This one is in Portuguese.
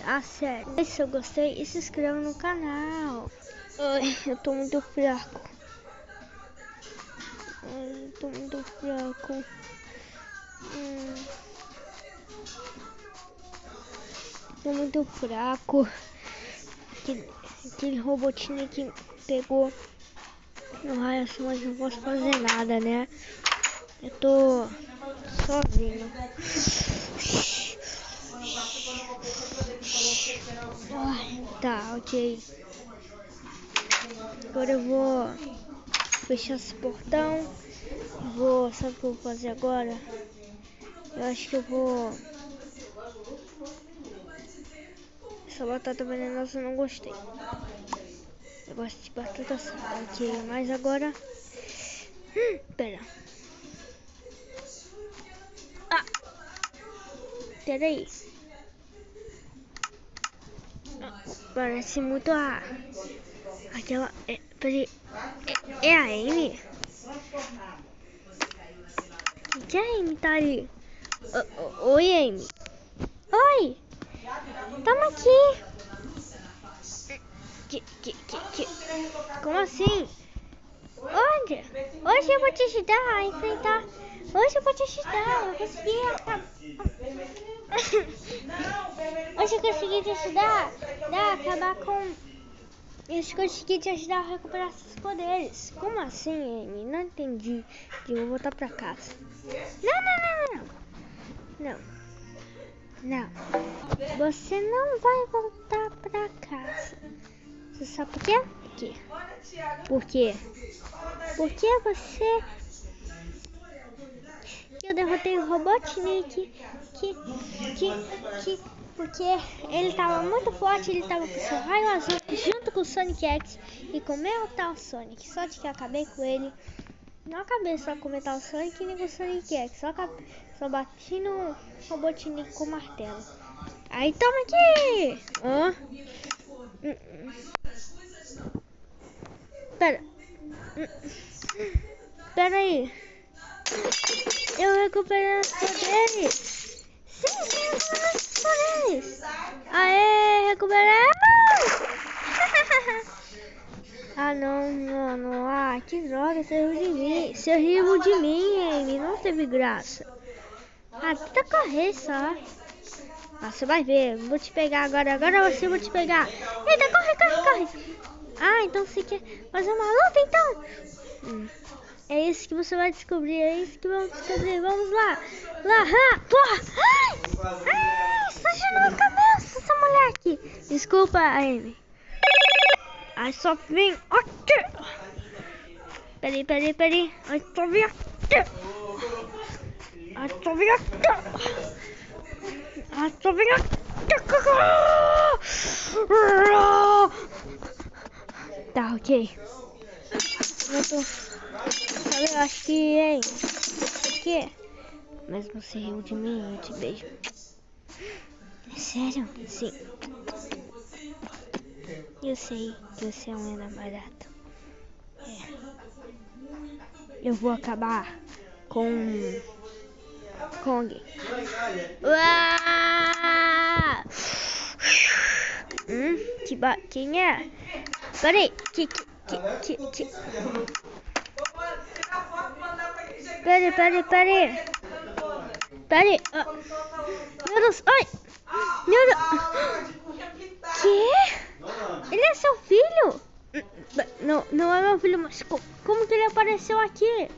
a sério. Se eu gostei, e se inscreva no canal. Ai, eu tô muito fraco. Ai, eu tô muito fraco. Tô muito fraco. Aquele robotinho que pegou no raio assim, mas não posso fazer nada, né? Eu tô sozinho. Tá, ok. Agora eu vou fechar esse portão. Sabe o que eu vou fazer agora? Eu acho que eu vou... Essa batata venenosa eu não gostei. Eu gosto de batata assada, ok. Mas agora... pera. Peraí. Parece muito aquela... peraí. É a Amy? Que a Amy tá ali? Oi, Amy. Oi. Tamo aqui. Como assim? Onde? Hoje eu vou te ajudar a enfrentar. Hoje eu vou te ajudar. Eu consegui Hoje eu consegui te ajudar a acabar com... Eu consegui te ajudar a recuperar seus poderes. Como assim, Amy? Não entendi. Eu vou voltar pra casa. Não. Você não vai voltar pra casa. Você sabe por quê? Por quê? Porque eu derrotei o Robotnik, porque ele tava muito forte, ele tava com seu raio azul junto com o Sonic X e com o meu tal Sonic. Só que eu acabei com ele. Não acabei só com o Metal Sonic nem com o Sonic X, só bati no Robotnik com o martelo. Aí toma aqui! Pera aí. Eu recuperei os poderes. Sim, recuperei os poderes. Aê, recuperei. Não. Que droga, você riu de mim. Você riu de mim, Amy. Não teve graça. Tenta correr só. Você vai ver. Vou te pegar agora. Agora você vou te pegar. Eita, corre. Então você quer fazer uma luta, então? É isso que você vai descobrir. É isso que vamos descobrir. Vamos lá. Sujou a cabeça, essa moleque. Desculpa, Amy. Só vem aqui. Peraí. Só vem aqui. Tá, ok. Eu acho que, hein? O quê? Mas você riu de mim, eu te beijo. É sério? Sim. Eu sei que você é um namorado. Eu vou acabar com alguém. Quem é? Peraí. Peraí. Meu Deus. Ai. Meu Deus. Que? Ele é seu filho? Não é meu filho, mas como que ele apareceu aqui?